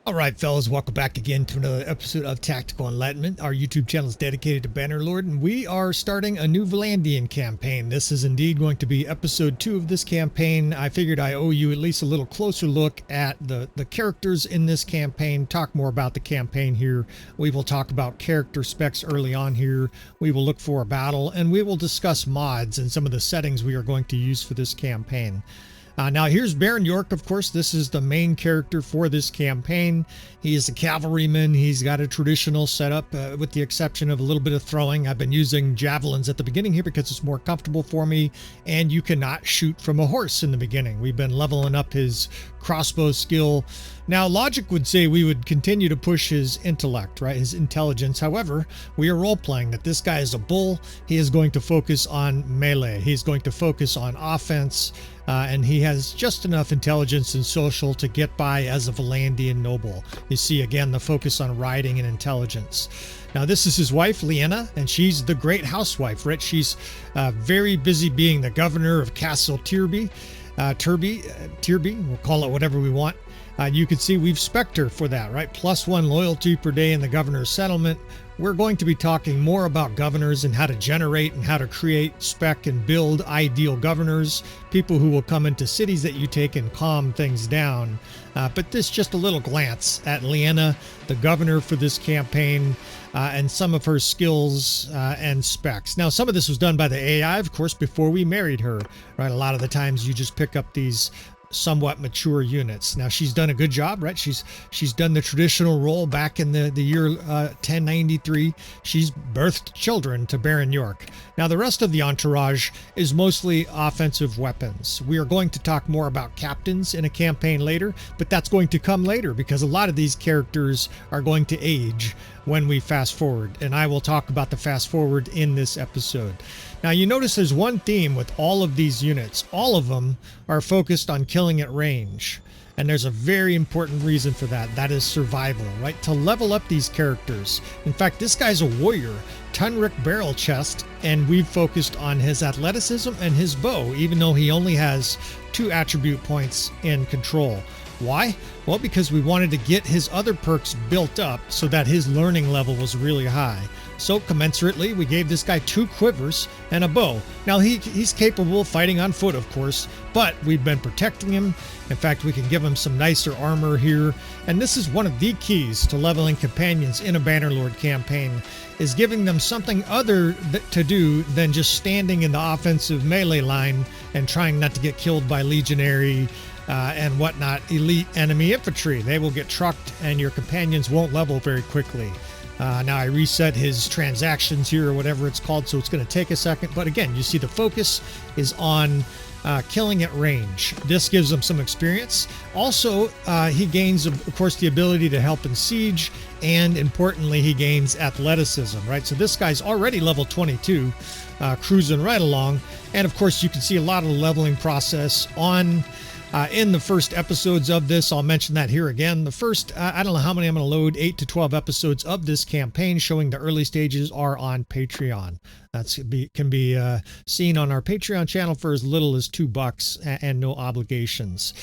All right, fellas, welcome back again to another episode of Tactical Enlightenment. Our YouTube channel is dedicated to Bannerlord, and we are starting a new Vlandian campaign. This is indeed going to be episode 2 of this campaign. I figured I owe you at least a little closer look at the characters in this campaign, talk more about the campaign here. We will talk about character specs early on here. We will look for a battle, and we will discuss mods and some of the settings we are going to use for this campaign. Now here's Baron York. Of course, this is the main character for this campaign. He is a cavalryman. He's got a traditional setup with the exception of a little bit of throwing. I've been using javelins at the beginning here because it's more comfortable for me, and you cannot shoot from a horse in the beginning. We've been leveling up his crossbow skill. Now logic would say we would continue to push his intellect, right? His intelligence. However, we are role-playing that this guy is a bull. He is going to focus on melee. He's going to focus on offense. And he has just enough intelligence and social to get by as a Vlandian noble. You see again the focus on riding and intelligence. Now this is his wife Lyanna, and she's the great housewife, right? She's very busy being the governor of Castle Tirby. We'll call it whatever we want. You can see we've spec'd her for that, right? +1 loyalty per day in the governor's settlement. We're going to be talking more about governors and how to generate and how to create, spec, and build ideal governors, people who will come into cities that you take and calm things down. But this just a little glance at Lyanna, the governor for this campaign, and some of her skills and specs. Now, some of this was done by the AI, of course, before we married her, right? A lot of the times you just pick up these somewhat mature units. Now she's done a good job, right? She's done the traditional role back in the year 1093. She's birthed children to Baron York. Now the rest of the entourage is mostly offensive weapons. We are going to talk more about captains in a campaign later, but that's going to come later because a lot of these characters are going to age when we fast forward, and I will talk about the fast forward in this episode. Now you notice there's one theme with all of these units. All of them are focused on killing at range. And there's a very important reason for that. That is survival, right? To level up these characters. In fact, this guy's a warrior, Tunric Barrel Chest, and we've focused on his athleticism and his bow, even though he only has 2 attribute points in control. Why? Well, because we wanted to get his other perks built up so that his learning level was really high. So commensurately, we gave this guy 2 quivers and a bow. Now he's capable of fighting on foot, of course, but we've been protecting him. In fact, we can give him some nicer armor here. And this is one of the keys to leveling companions in a Bannerlord campaign, is giving them something other to do than just standing in the offensive melee line and trying not to get killed by legionary and whatnot elite enemy infantry. They will get trucked and your companions won't level very quickly. Now I reset his transactions here or whatever it's called, so it's going to take a second. But again, you see the focus is on killing at range. This gives him some experience. Also, he gains, of course, the ability to help in siege, and importantly, he gains athleticism, right? So this guy's already level 22, cruising right along. And of course, you can see a lot of the leveling process on in the first episodes of this. I'll mention that here again. The first, I don't know how many I'm going to load, 8 to 12 episodes of this campaign showing the early stages are on Patreon. That can be seen on our Patreon channel for as little as $2 and no obligations.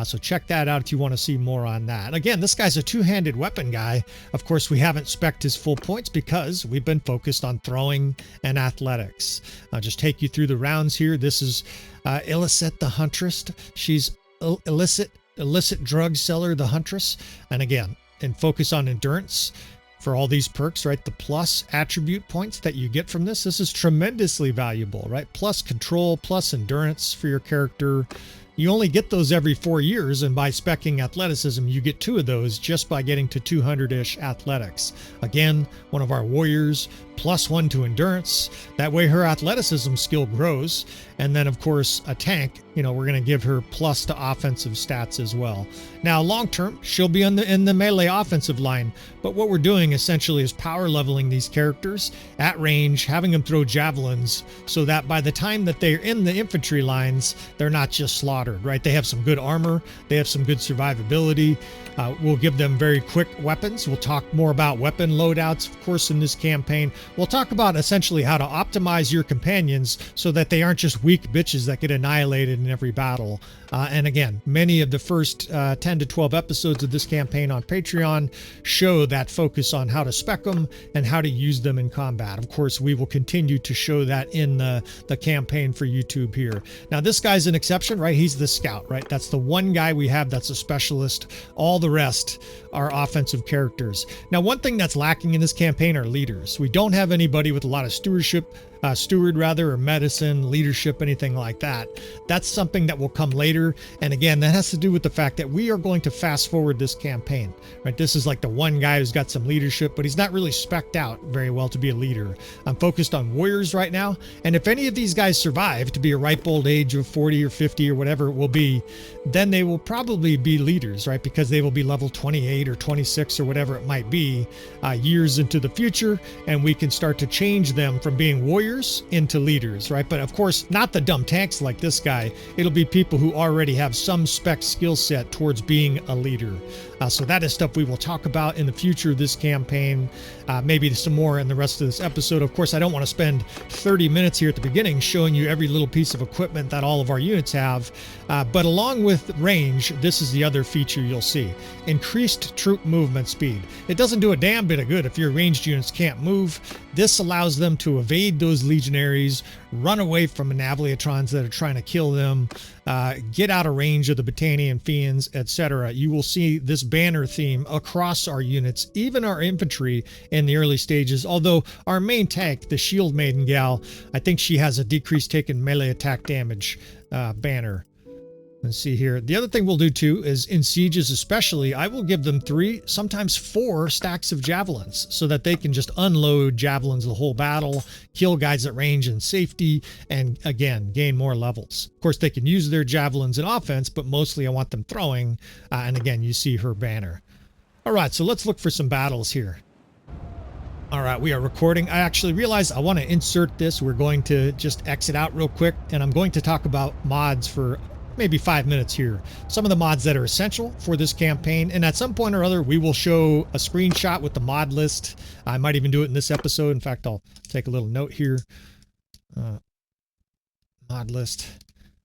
So check that out if you want to see more on that. Again, this guy's a 2-handed weapon guy. Of course, we haven't spec'd his full points because we've been focused on throwing and athletics. I'll just take you through the rounds here. This is Illicit the Huntress. She's illicit drug seller, the Huntress. And again, and focus on endurance for all these perks, right? The plus attribute points that you get from this is tremendously valuable, right? Plus control, plus endurance for your character. You only get those every 4 years, and by speccing athleticism, you get 2 of those just by getting to 200-ish athletics. Again, one of our warriors, +1 to endurance. That way her athleticism skill grows. And then, of course, a tank, we're going to give her plus to offensive stats as well. Now, long term, she'll be in the melee offensive line, But what we're doing essentially is power leveling these characters at range, having them throw javelins so that by the time that they're in the infantry lines, they're not just slaughtered, right? They have some good armor, they have some good survivability. We'll give them very quick weapons. We'll talk more about weapon loadouts, of course, in this campaign. We'll talk about essentially how to optimize your companions so that they aren't just weak bitches that get annihilated in every battle. And again, many of the first 10 to 12 episodes of this campaign on Patreon show that focus on how to spec them and how to use them in combat. Of course, we will continue to show that in the campaign for YouTube here. Now, this guy's an exception, right? He's the scout, right? That's the one guy we have that's a specialist. All the rest are offensive characters. Now, one thing that's lacking in this campaign are leaders. We don't have anybody with a lot of steward or medicine, leadership, anything like that. That's something that will come later. And again, that has to do with the fact that we are going to fast forward this campaign, right? This is like the one guy who's got some leadership, but he's not really specced out very well to be a leader. I'm focused on warriors right now. And if any of these guys survive to be a ripe old age of 40 or 50 or whatever it will be, then they will probably be leaders, right? Because they will be level 28 or 26 or whatever it might be years into the future. And we can start to change them from being warriors into leaders, right? But of course, not the dumb tanks like this guy. It'll be people who already have some spec skill set towards being a leader. So that is stuff we will talk about in the future of this campaign, maybe some more in the rest of this episode. Of course, I don't want to spend 30 minutes here at the beginning showing you every little piece of equipment that all of our units have. But along with range, this is the other feature you'll see. Increased troop movement speed. It doesn't do a damn bit of good if your ranged units can't move. This allows them to evade those legionaries, run away from Anavliatrons that are trying to kill them, get out of range of the Battanian Fiends, etc. You will see this banner theme across our units, even our infantry in the early stages. Although our main tank, the Shield Maiden gal, I think she has a decreased taken melee attack damage banner. Let's see here. The other thing we'll do too is in sieges especially, I will give them 3, sometimes 4 stacks of javelins so that they can just unload javelins the whole battle, kill guys at range and safety, and again, gain more levels. Of course, they can use their javelins in offense, but mostly I want them throwing. And again, you see her banner. All right, so let's look for some battles here. All right, we are recording. I actually realized I want to insert this. We're going to just exit out real quick, and I'm going to talk about mods for maybe 5 minutes here. Some of the mods that are essential for this campaign, and at some point or other, we will show a screenshot with the mod list. I might even do it in this episode. In fact, I'll take a little note here. Mod list.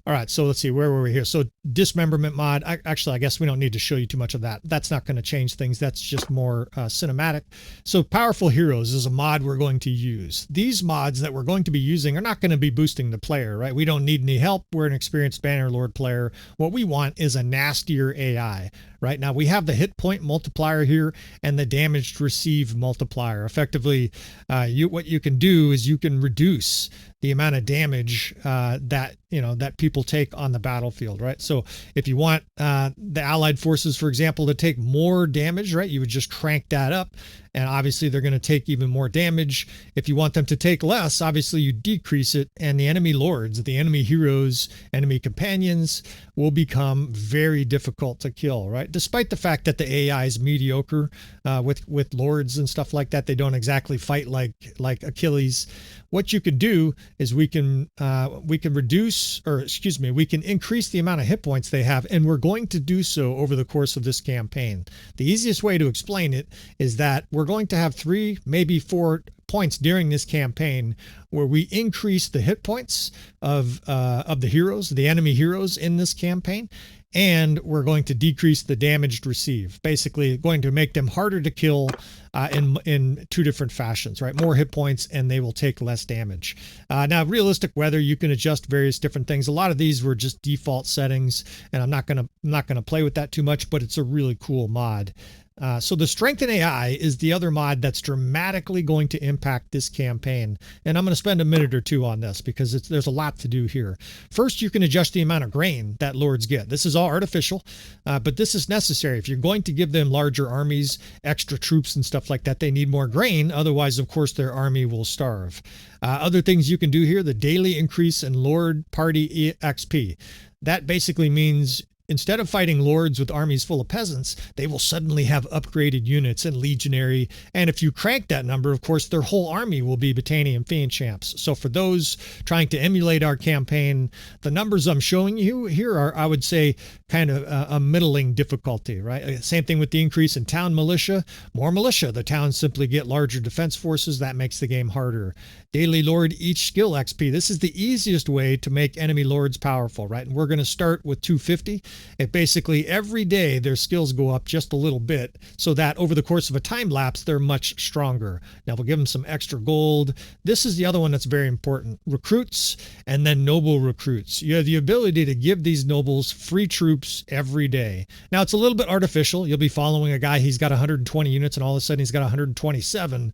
All right, so let's see, where were we here? So dismemberment mod, actually, I guess we don't need to show you too much of that. That's not going to change things. That's just more cinematic. So powerful heroes is a mod we're going to use. These mods that we're going to be using are not going to be boosting the player, right? We don't need any help. We're an experienced Bannerlord player. What we want is a nastier AI. Right now, we have the hit point multiplier here and the damage received multiplier. Effectively, what you can do is you can reduce the amount of damage that people take on the battlefield, right? So if you want the Allied forces, for example, to take more damage, right, you would just crank that up. And obviously, they're going to take even more damage. If you want them to take less, obviously, you decrease it. And the enemy lords, the enemy heroes, enemy companions will become very difficult to kill, right? Despite the fact that the AI is mediocre with lords and stuff like that. They don't exactly fight like Achilles. What you could do is we can increase the amount of hit points they have. And we're going to do so over the course of this campaign. The easiest way to explain it is that we're going to have 3, maybe 4 points during this campaign where we increase the hit points of the heroes, the enemy heroes in this campaign, and we're going to decrease the damage received. Basically, going to make them harder to kill in 2 different fashions, right? More hit points, and they will take less damage. Now, realistic weather, you can adjust various different things. A lot of these were just default settings, and I'm not gonna play with that too much, but it's a really cool mod. So the StrengthenAI is the other mod that's dramatically going to impact this campaign. And I'm going to spend a minute or 2 on this because there's a lot to do here. First, you can adjust the amount of grain that lords get. This is all artificial, but this is necessary. If you're going to give them larger armies, extra troops and stuff like that, they need more grain. Otherwise, of course, their army will starve. Other things you can do here, the daily increase in Lord Party XP. That basically means instead of fighting lords with armies full of peasants, they will suddenly have upgraded units and legionary. And if you crank that number, of course, their whole army will be Battanian Fiend champs. So for those trying to emulate our campaign, the numbers I'm showing you here are, I would say, kind of a middling difficulty, right? Same thing with the increase in town militia. More militia, the towns simply get larger defense forces. That makes the game harder. Daily Lord each skill XP. This is the easiest way to make enemy lords powerful, right? And we're going to start with 250. It basically every day their skills go up just a little bit so that over the course of a time lapse, they're much stronger. Now we'll give them some extra gold. This is the other one that's very important. Recruits and then noble recruits. You have the ability to give these nobles free troops every day. Now it's a little bit artificial. You'll be following a guy, he's got 120 units and all of a sudden he's got 127.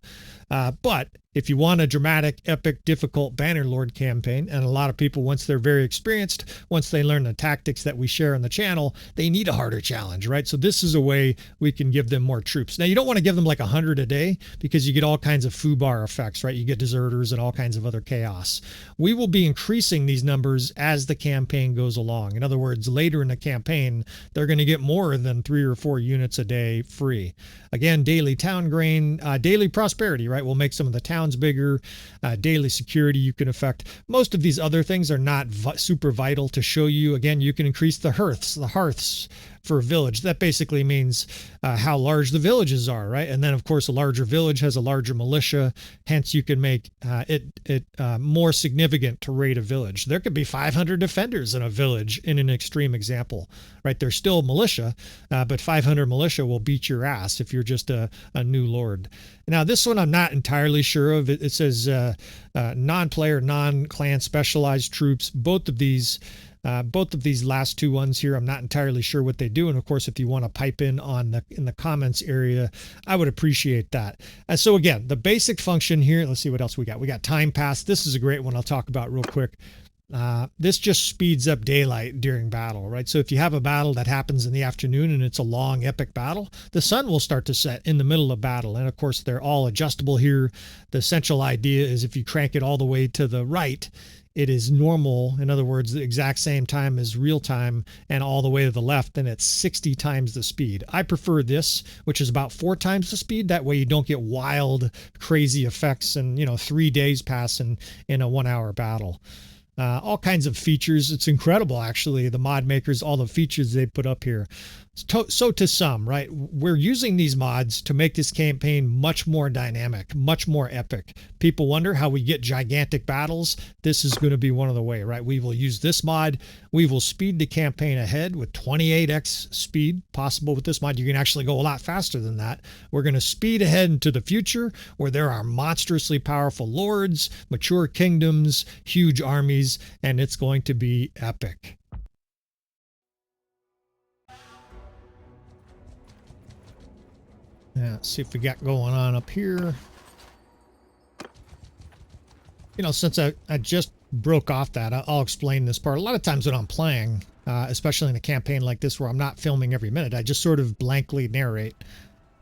But if you want a dramatic, epic, difficult Bannerlord campaign, and a lot of people, once they're very experienced, once they learn the tactics that we share on the channel, they need a harder challenge, right? So this is a way we can give them more troops. Now, you don't want to give them like 100 a day because you get all kinds of foobar effects, right? You get deserters and all kinds of other chaos. We will be increasing these numbers as the campaign goes along. In other words, later in the campaign, they're going to get more than 3 or 4 units a day free. Again, daily town grain, daily prosperity, right? We'll make some of the towns bigger, daily security you can affect. Most of these other things are not super vital to show you. Again, you can increase the hearths for a village. That basically means how large the villages are, right? And then, of course, a larger village has a larger militia. Hence, you can make it more significant to raid a village. There could be 500 defenders in a village in an extreme example, right? They're still militia, but 500 militia will beat your ass if you're just a new lord. Now, this one I'm not entirely sure of. It says non-player, non-clan specialized troops. Both of these last two ones here, I'm not entirely sure what they do. And of course, if you want to pipe in in the comments area, I would appreciate that. So again, the basic function here, let's see what else we got. We got time pass. This is a great one I'll talk about real quick. This just speeds up daylight during battle, right? So if you have a battle that happens in the afternoon and it's a long epic battle, the sun will start to set in the middle of battle. And of course, they're all adjustable here. The essential idea is if you crank it all the way to the right, it is normal. In other words, the exact same time as real time, and all the way to the left, then it's 60 times the speed. I prefer this, which is about 4 times the speed. That way you don't get wild, crazy effects and, 3 days pass in a 1-hour battle. All kinds of features. It's incredible, actually, the mod makers, all the features they put up here. So to some, right, we're using these mods to make this campaign much more dynamic, much more epic. People wonder how we get gigantic battles. This is going to be one of the way, right? We will use this mod. We will speed the campaign ahead with 28x speed possible with this mod. You can actually go a lot faster than that. We're going to speed ahead into the future where there are monstrously powerful lords, mature kingdoms, huge armies, and it's going to be epic. Yeah, let's see if we got going on up here. Since I just broke off that, I'll explain this part. A lot of times when I'm playing, especially in a campaign like this where I'm not filming every minute, I just sort of blankly narrate.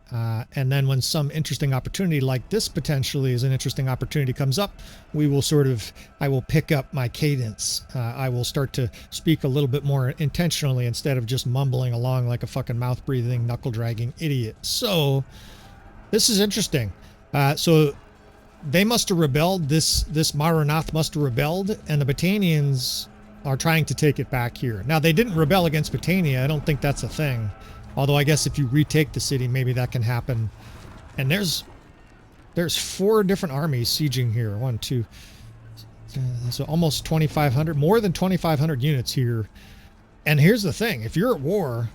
And then when some interesting opportunity like this potentially is an interesting opportunity comes up, I will pick up my cadence. I will start to speak a little bit more intentionally instead of just mumbling along like a fucking mouth-breathing, knuckle-dragging idiot. So this is interesting. So they must have rebelled. This Maranath must have rebelled, and the Battanians are trying to take it back here. Now, they didn't rebel against Battania. I don't think that's a thing. Although I guess if you retake the city, maybe that can happen. And there's 4 different armies sieging here. 1, 2, so almost 2,500, more than 2,500 units here. And here's the thing: if you're at war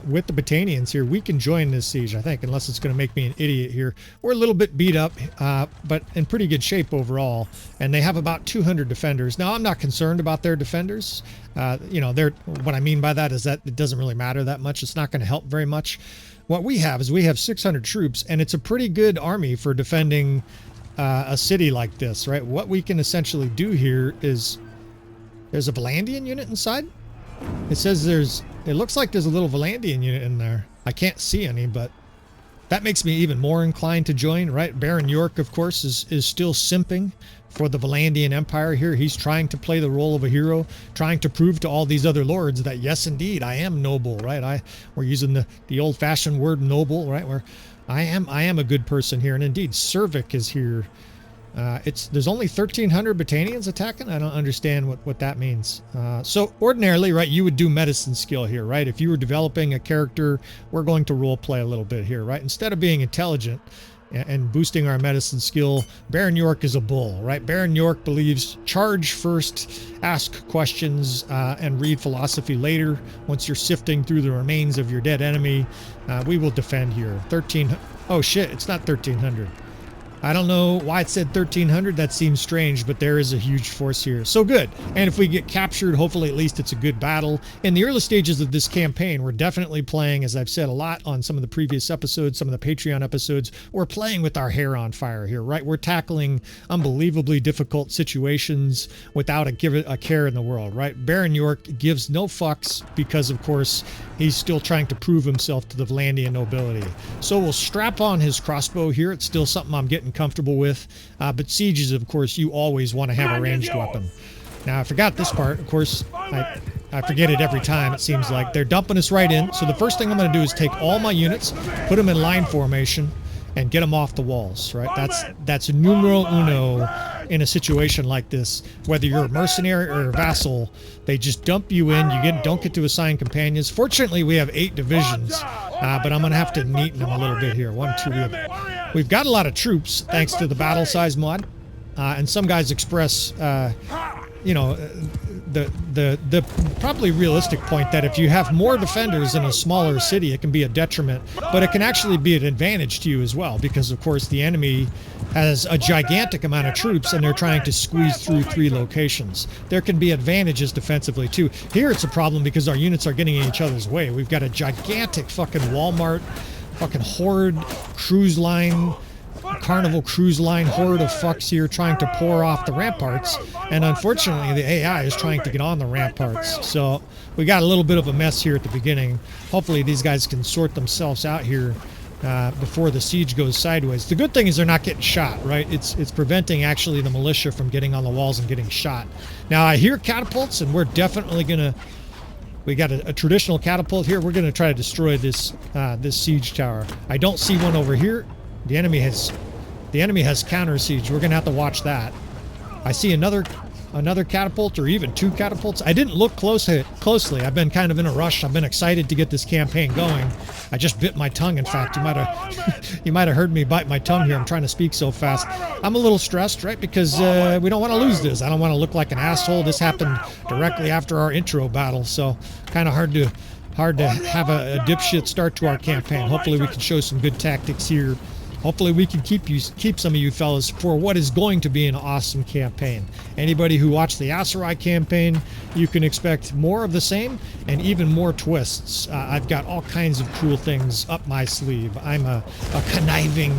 with the Battanians here, we can join this siege, I think, unless it's going to make me an idiot here. We're a little bit beat up, but in pretty good shape overall. And they have about 200 defenders. Now, I'm not concerned about their defenders. What I mean by that is that it doesn't really matter that much. It's not going to help very much. What we have is we have 600 troops, and it's a pretty good army for defending a city like this, right? What we can essentially do here is there's a Vlandian unit inside. It says it looks like there's a little Vlandian unit in there. I can't see any, but that makes me even more inclined to join, right? Baron York, of course, is still simping for the Vlandian Empire here. He's trying to play the role of a hero, trying to prove to all these other lords that, yes, indeed, I am noble, right? We're using the old-fashioned word noble, right? Where I am a good person here. And indeed, Servic is here. There's only 1,300 Battanians attacking. I don't understand what that means. So ordinarily, right, you would do medicine skill here, right? If you were developing a character, we're going to role play a little bit here, right? Instead of being intelligent and boosting our medicine skill, Baron York is a bull, right? Baron York believes charge first, ask questions, and read philosophy later. Once you're sifting through the remains of your dead enemy, we will defend here. Oh shit, it's not 1,300. I don't know why it said 1,300. That seems strange, but there is a huge force here. So good. And if we get captured, hopefully at least it's a good battle. In the early stages of this campaign, we're definitely playing, as I've said a lot on some of the previous episodes, some of the Patreon episodes, we're playing with our hair on fire here, right? We're tackling unbelievably difficult situations without a care in the world, right? Baron York gives no fucks because, of course, he's still trying to prove himself to the Vlandian nobility. So we'll strap on his crossbow here. It's still something I'm getting comfortable with. But sieges, of course, you always want to have a ranged weapon. Now, I forgot this part. Of course, I forget it every time, it seems like. They're dumping us right in. So the first thing I'm going to do is take all my units, put them in line formation, and get them off the walls, right? That's numero uno in a situation like this. Whether you're a mercenary or a vassal, they just dump you in. Don't get to assign companions. Fortunately, we have 8 divisions, but I'm going to have to neaten them a little bit here. 1, 2, we've got a lot of troops thanks to the Battlesize mod, and some guys express, the probably realistic point that if you have more defenders in a smaller city, it can be a detriment, but it can actually be an advantage to you as well, because of course the enemy has a gigantic amount of troops and they're trying to squeeze through 3 locations. There can be advantages defensively too. Here it's a problem because our units are getting in each other's way. We've got a gigantic fucking Walmart, fucking horde, cruise line, Carnival cruise line horde of fucks here trying to pour off the ramparts, and unfortunately the AI is trying to get on the ramparts. So we got a little bit of a mess here at the beginning. Hopefully these guys can sort themselves out here before the siege goes sideways. The good thing is they're not getting shot, right? It's preventing actually the militia from getting on the walls and getting shot. Now I hear catapults, and we're definitely gonna, we got a traditional catapult here. We're gonna try to destroy this this siege tower. I don't see one over here. The enemy has counter siege. We're gonna have to watch that. I see another catapult, or even 2 catapults. I didn't look closely. I've been kind of in a rush. I've been excited to get this campaign going. I just bit my tongue. In fact, you might have heard me bite my tongue here. I'm trying to speak so fast. I'm a little stressed, right? Because we don't want to lose this. I don't want to look like an asshole. This happened directly after our intro battle, so kind of hard to have a dipshit start to our campaign. Hopefully we can show some good tactics here. Hopefully we can keep some of you fellas for what is going to be an awesome campaign. Anybody who watched the Aserai campaign, you can expect more of the same and even more twists. I've got all kinds of cool things up my sleeve. I'm a conniving,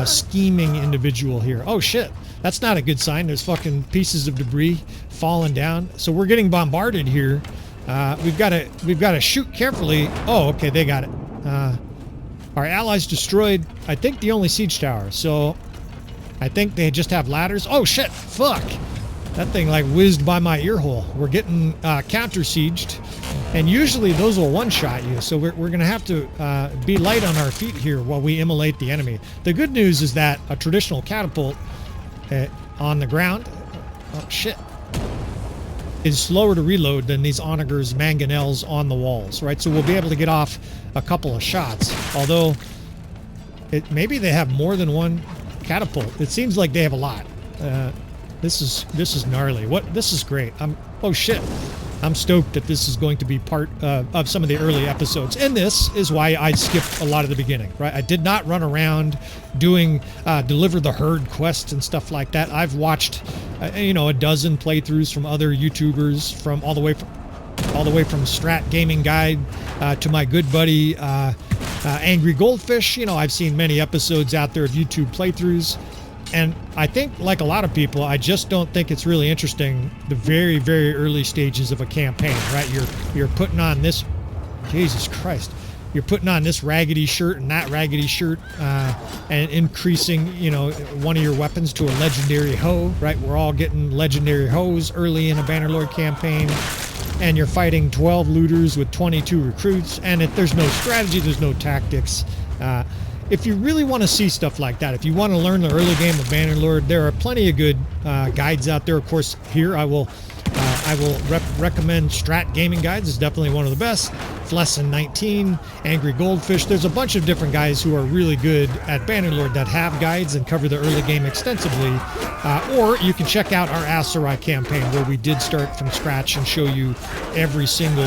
scheming individual here. Oh shit, that's not a good sign. There's fucking pieces of debris falling down. So we're getting bombarded here. We've got to shoot carefully. Oh, okay, they got it. Our allies destroyed, I think, the only siege tower, so I think they just have ladders. Oh shit, fuck! That thing like whizzed by my ear hole. We're getting counter-sieged, and usually those will one-shot you, so we're going to have to be light on our feet here while we immolate the enemy. The good news is that a traditional catapult on the ground, oh shit, is slower to reload than these onagers, mangonels on the walls, right? So we'll be able to get off a couple of shots, although maybe they have more than one catapult. It seems like they have a lot. This is gnarly. This is great. Oh shit. I'm stoked that this is going to be part of some of the early episodes. And this is why I skipped a lot of the beginning, right? I did not run around doing deliver the herd quests and stuff like that. I've watched, a dozen playthroughs from other YouTubers, from all the way from Strat Gaming Guide to my good buddy Angry Goldfish. I've seen many episodes out there of YouTube playthroughs. And I think, like a lot of people, I just don't think it's really interesting the very, very early stages of a campaign, right? You're putting on this, Jesus Christ, you're putting on this raggedy shirt and that raggedy shirt, and increasing, you know, one of your weapons to a legendary hoe, right? We're all getting legendary hoes early in a Bannerlord campaign, and you're fighting 12 looters with 22 recruits, and there's no strategy, there's no tactics. If you really want to see stuff like that, if you want to learn the early game of Bannerlord, there are plenty of good guides out there. Of course, here I will recommend Strat Gaming Guides. Is definitely one of the best. Lesson 19, Angry Goldfish. There's a bunch of different guys who are really good at Bannerlord that have guides and cover the early game extensively. Or you can check out our Aserai campaign, where we did start from scratch and show you every single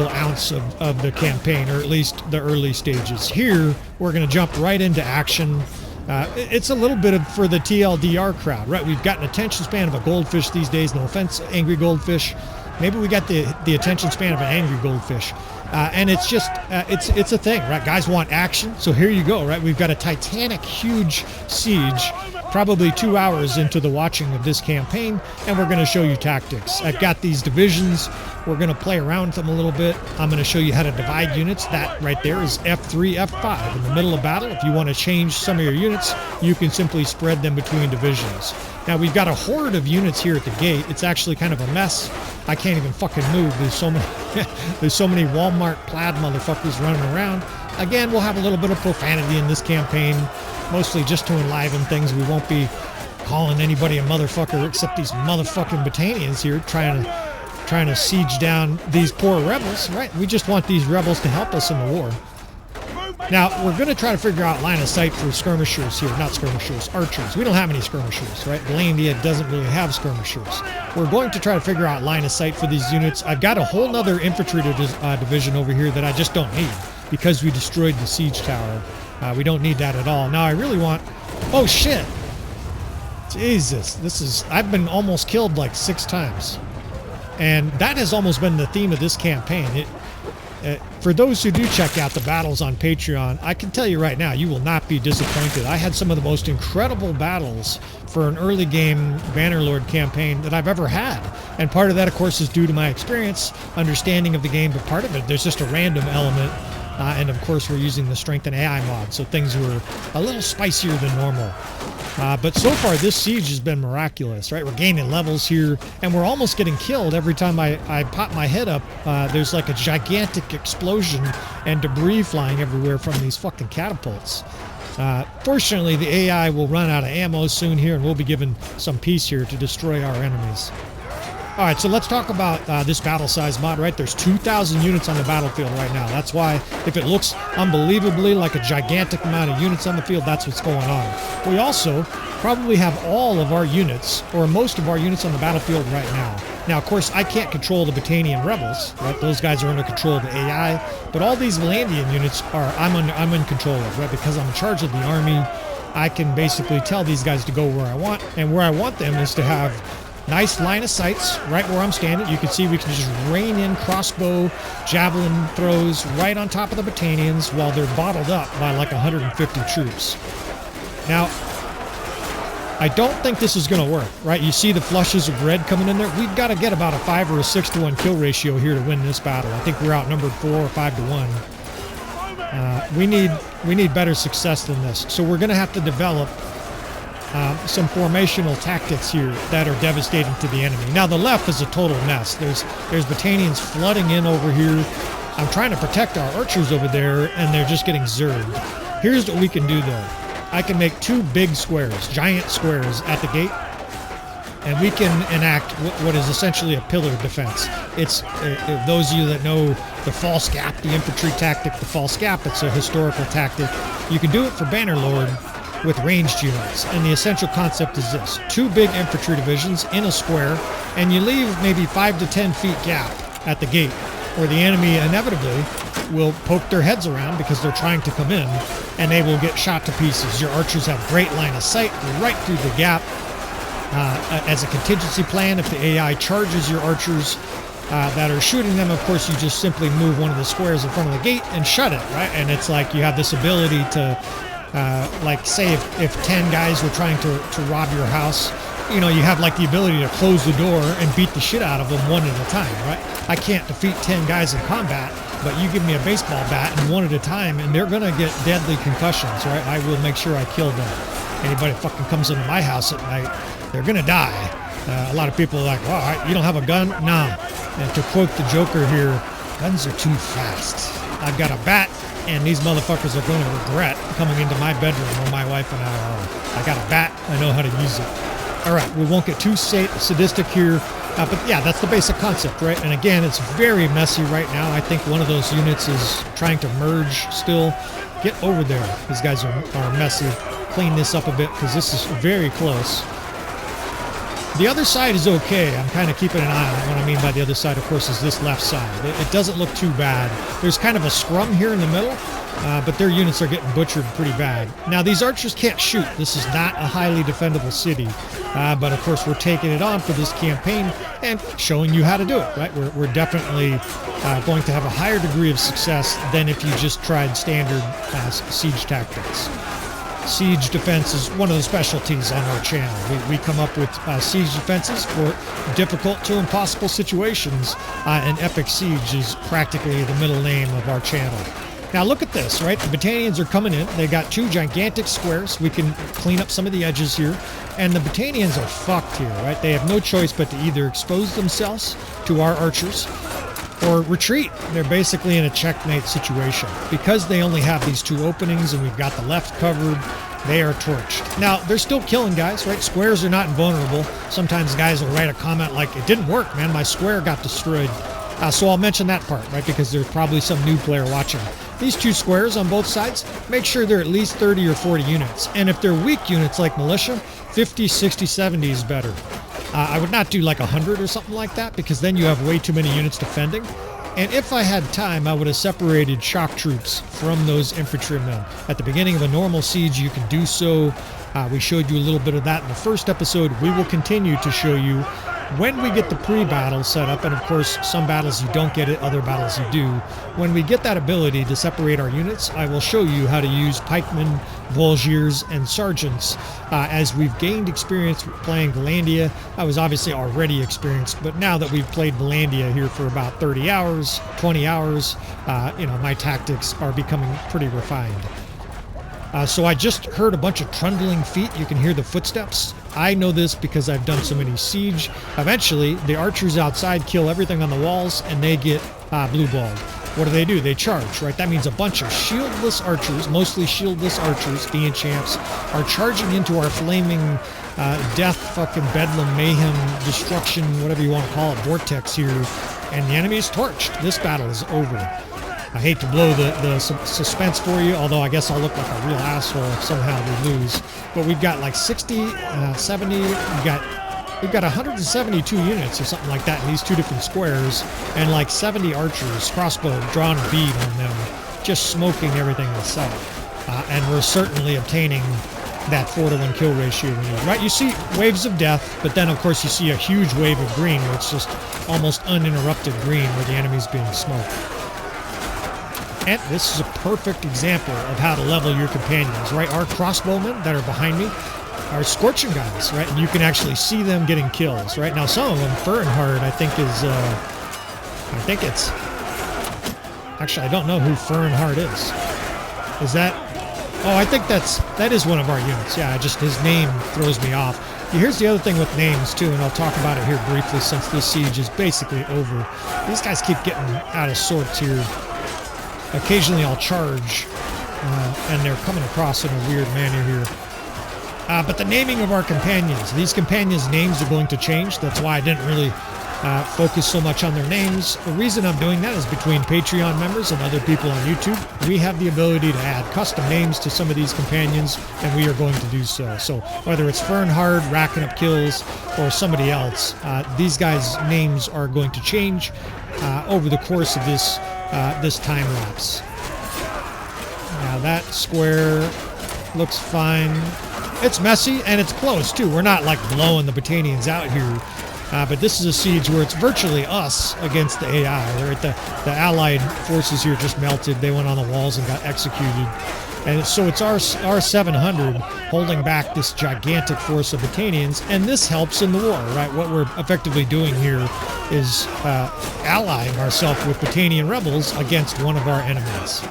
ounce of the campaign, or at least the early stages. Here, we're going to jump right into action. It's a little bit of for the TLDR crowd, right? We've got an attention span of a goldfish these days. No offense, angry goldfish. Maybe we got the attention span of an angry goldfish. And it's just, it's a thing, right? Guys want action, so here you go, right? We've got a titanic, huge siege, probably 2 hours into the watching of this campaign, and we're going to show you tactics. I've got these divisions. We're going to play around with them a little bit. I'm going to show you how to divide units. That right there is F3, F5. In the middle of battle, if you want to change some of your units, you can simply spread them between divisions. Now, we've got a horde of units here at the gate. It's actually kind of a mess. I can't even fucking move. There's so many, there's so many Walmart plaid motherfuckers running around. Again, we'll have a little bit of profanity in this campaign, mostly just to enliven things. We won't be calling anybody a motherfucker except these motherfucking Batanians here trying to siege down these poor rebels, right? We just want these rebels to help us in the war. Now, we're going to try to figure out line of sight for skirmishers here. Not skirmishers, archers. We don't have any skirmishers, right? Vlandian doesn't really have skirmishers. We're going to try to figure out line of sight for these units. I've got a whole nother infantry division over here that I just don't need because we destroyed the siege tower. We don't need that at all. Now, I really want... Oh, shit! Jesus, this is... I've been almost killed like 6 times. And that has almost been the theme of this campaign. For those who do check out the battles on Patreon, I can tell you right now, you will not be disappointed. I had some of the most incredible battles for an early game Bannerlord campaign that I've ever had. And part of that, of course, is due to my experience, understanding of the game, but part of it, there's just a random element. And of course, we're using the StrengthenAI mod, so things were a little spicier than normal. But so far, this siege has been miraculous, right? We're gaining levels here, and we're almost getting killed every time I pop my head up. There's like a gigantic explosion and debris flying everywhere from these fucking catapults. Fortunately, the AI will run out of ammo soon here, and we'll be given some peace here to destroy our enemies. All right, so let's talk about this Battlesize mod, right? There's 2,000 units on the battlefield right now. That's why, if it looks unbelievably like a gigantic amount of units on the field, that's what's going on. We also probably have all of our units, or most of our units on the battlefield right now. Now, of course, I can't control the Batanian rebels, right? Those guys are under control of the AI, but all these Vlandian units I'm in control of, right? Because I'm in charge of the army, I can basically tell these guys to go where I want, and where I want them is to have nice line of sights right where I'm standing. You can see we can just rain in crossbow, javelin throws right on top of the Batanians while they're bottled up by like 150 troops. Now, I don't think this is going to work, right? You see the flushes of red coming in there? We've got to get about a 5 or a 6 to 1 kill ratio here to win this battle. I think we're outnumbered 4 or 5 to 1. We need better success than this. So we're going to have to develop some formational tactics here that are devastating to the enemy. Now, the left is a total mess. There's Batanians flooding in over here. I'm trying to protect our archers over there, and they're just getting zerged. Here's what we can do, though. I can make 2 big squares, giant squares at the gate, and we can enact what is essentially a pillar defense. It's those of you that know the false gap, the infantry tactic, the false gap, it's a historical tactic. You can do it for Bannerlord with ranged units, and the essential concept is this: 2 big infantry divisions in a square, and you leave maybe 5 to 10 feet gap at the gate, where the enemy inevitably will poke their heads around because they're trying to come in, and they will get shot to pieces. Your archers have great line of sight right through the gap. As a contingency plan, if the AI charges your archers that are shooting them, of course, you just simply move one of the squares in front of the gate and shut it, right? And it's like you have this ability to like say if 10 guys were trying to rob your house, you know, you have like the ability to close the door and beat the shit out of them one at a time, right? I can't defeat 10 guys in combat, but you give me a baseball bat and one at a time, and they're gonna get deadly concussions, right? I will make sure I kill them. Anybody fucking comes into my house at night, they're gonna die. A lot of people are like, well, you don't have a gun? Nah. And to quote the Joker here, guns are too fast. I've got a bat, and these motherfuckers are going to regret coming into my bedroom when my wife and I are. I got a bat, I know how to use it. All right, we won't get too sadistic here, but yeah, that's the basic concept, right? And again, it's very messy right now. I think one of those units is trying to merge still. Get over there. These guys are messy. Clean this up a bit because this is very close. The other side is okay. I'm kind of keeping an eye on it. What I mean by the other side, of course, is this left side. It doesn't look too bad. There's kind of a scrum here in the middle, but their units are getting butchered pretty bad. Now, these archers can't shoot. This is not a highly defendable city. But, of course, we're taking it on for this campaign and showing you how to do it, right? We're definitely going to have a higher degree of success than if you just tried standard siege tactics. Siege defense is one of the specialties on our channel. We come up with siege defenses for difficult to impossible situations, and Epic Siege is practically the middle name of our channel. Now look at this, right? The Battalions are coming in. They got two gigantic squares. We can clean up some of the edges here. And the Battalions are fucked here, right? They have no choice but to either expose themselves to our archers or retreat. They're basically in a checkmate situation. Because they only have these two openings and we've got the left covered, they are torched. Now, they're still killing guys, right? Squares are not invulnerable. Sometimes guys will write a comment like, it didn't work, man. My square got destroyed. So I'll mention that part, right? Because there's probably some new player watching. These two squares on both sides, make sure they're at least 30 or 40 units. And if they're weak units like militia, 50, 60, 70 is better. I would not do like 100 or something like that, because then you have way too many units defending. And if I had time, I would have separated shock troops from those infantrymen. At the beginning of a normal siege, you can do so. We showed you a little bit of that in the first episode. We will continue to show you when we get the pre-battle set up, and of course some battles you don't get it, other battles you do. When we get that ability to separate our units, I will show you how to use pikemen, Volgiers, and sergeants. As we've gained experience playing Vlandia, I was obviously already experienced, but now that we've played Vlandia here for about 30 hours, 20 hours, my tactics are becoming pretty refined. So I just heard a bunch of trundling feet. You can hear the footsteps. I know this because I've done so many siege. Eventually, the archers outside kill everything on the walls, and they get blue-balled. What do? They charge, right? That means a bunch of shieldless archers, mostly shieldless archers, being champs, are charging into our flaming death, fucking bedlam, mayhem, destruction, whatever you want to call it, vortex here, and the enemy is torched. This battle is over. I hate to blow the suspense for you, although I guess I'll look like a real asshole if somehow we lose. But we've got like 60, 70, we've got 172 units or something like that in these two different squares, and like 70 archers, crossbow, drawn a bead on them, just smoking everything in sight. And we're certainly obtaining that 4-to-1 kill ratio we need, right? You see waves of death, but then of course you see a huge wave of green where it's just almost uninterrupted green where the enemy's being smoked. And this is a perfect example of how to level your companions, right? Our crossbowmen that are behind me are scorching guys, right? And you can actually see them getting kills, right? Now, some of them, Fernhard, I think it's... Actually, I don't know who Fernhard is. Is that... Oh, I think that is one of our units. Yeah, his name throws me off. Here's the other thing with names, too, and I'll talk about it here briefly since this siege is basically over. These guys keep getting out of sorts here. Occasionally I'll charge, and they're coming across in a weird manner here. But the naming of our companions, these companions' names are going to change. That's why I didn't really focus so much on their names. The reason I'm doing that is between Patreon members and other people on YouTube, we have the ability to add custom names to some of these companions, and we are going to do so. So whether it's Fernhard, racking up kills, or somebody else, these guys' names are going to change over the course of this time lapse. Now that square looks fine. It's messy and it's close too. We're not like blowing the Battalions out here, but this is a siege where it's virtually us against the AI. Right? The allied forces here just melted. They went on the walls and got executed. And so it's our 700 holding back this gigantic force of Battanians, and this helps in the war, right? What we're effectively doing here is allying ourselves with Battanian rebels against one of our enemies.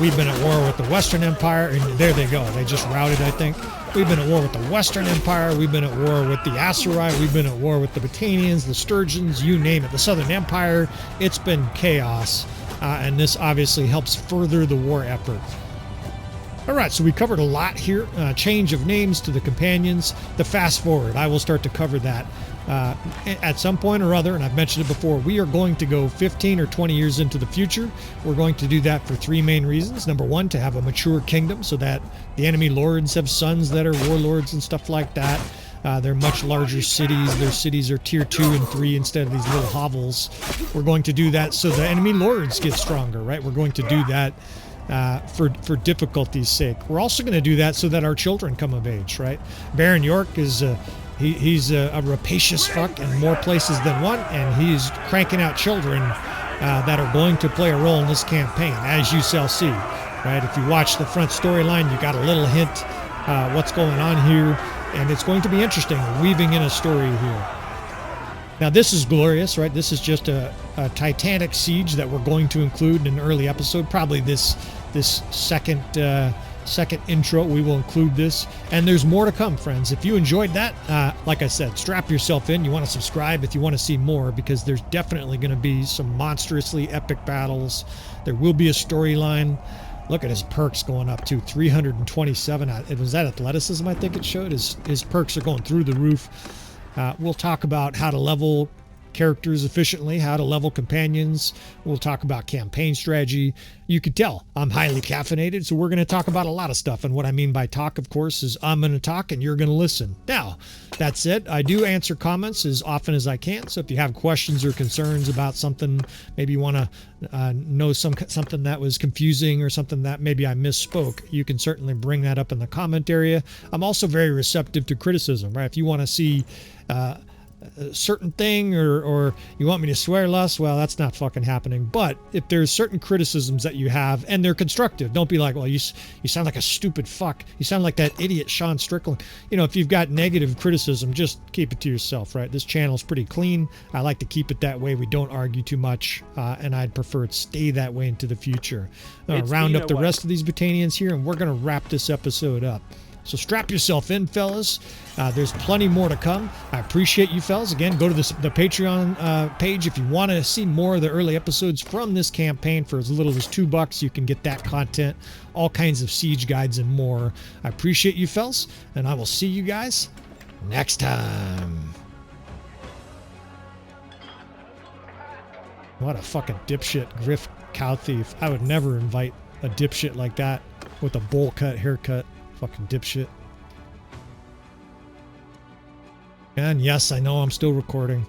We've been at war with the Western Empire, and there they go. They just routed, I think. We've been at war with the Western Empire. We've been at war with the Aserai. We've been at war with the Battanians, the Sturgeons, you name it. The Southern Empire. It's been chaos, and this obviously helps further the war effort. All right, so we covered a lot here. Change of names to the companions. The fast forward, I will start to cover that at some point or other, and I've mentioned it before. We are going to go 15 or 20 years into the future. We're going to do that for three main reasons. Number one, to have a mature kingdom so that the enemy lords have sons that are warlords and stuff like that. They're much larger cities. Their cities are tier 2 and 3 instead of these little hovels. We're going to do that so the enemy lords get stronger, right? We're going to do that for difficulty's sake. We're also going to do that so that our children come of age, right? Baron York is he's a rapacious fuck in more places than one, and he's cranking out children that are going to play a role in this campaign, as you shall see, right? If you watch the front storyline, you got a little hint what's going on here, and it's going to be interesting weaving in a story here. Now this is glorious, right? This is just a Titanic siege that we're going to include in an early episode. Probably this second intro, we will include this. And there's more to come, friends. If you enjoyed that, like I said, strap yourself in. You want to subscribe if you want to see more, because there's definitely going to be some monstrously epic battles. There will be a storyline. Look at his perks going up to 327. It was that athleticism, I think it showed. His perks are going through the roof. We'll talk about how to level characters efficiently, how to level companions. We'll talk about campaign strategy. You can tell I'm highly caffeinated, so we're going to talk about a lot of stuff. And what I mean by talk, of course, is I'm going to talk and you're going to listen. Now, that's it. I do answer comments as often as I can. So if you have questions or concerns about something, maybe you want to know something that was confusing or something that maybe I misspoke, you can certainly bring that up in the comment area. I'm also very receptive to criticism, right? If you want to see a certain thing or you want me to swear less, well, that's not fucking happening. But if there's certain criticisms that you have and they're constructive, don't be like, well, you sound like a stupid fuck, you sound like that idiot Sean Strickland. You know, if you've got negative criticism, just keep it to yourself, right? This channel's pretty clean. I like to keep it that way. We don't argue too much, and I'd prefer it stay that way into the future. Round up the rest of these Battanians here, and we're gonna wrap this episode up. So strap yourself in, fellas. There's plenty more to come. I appreciate you, fellas. Again, go to the Patreon page if you want to see more of the early episodes from this campaign. For as little as $2, you can get that content, all kinds of siege guides and more. I appreciate you, fellas, and I will see you guys next time. What a fucking dipshit Griff cow thief. I would never invite a dipshit like that with a bowl cut haircut. Fucking dipshit. And yes, I know I'm still recording.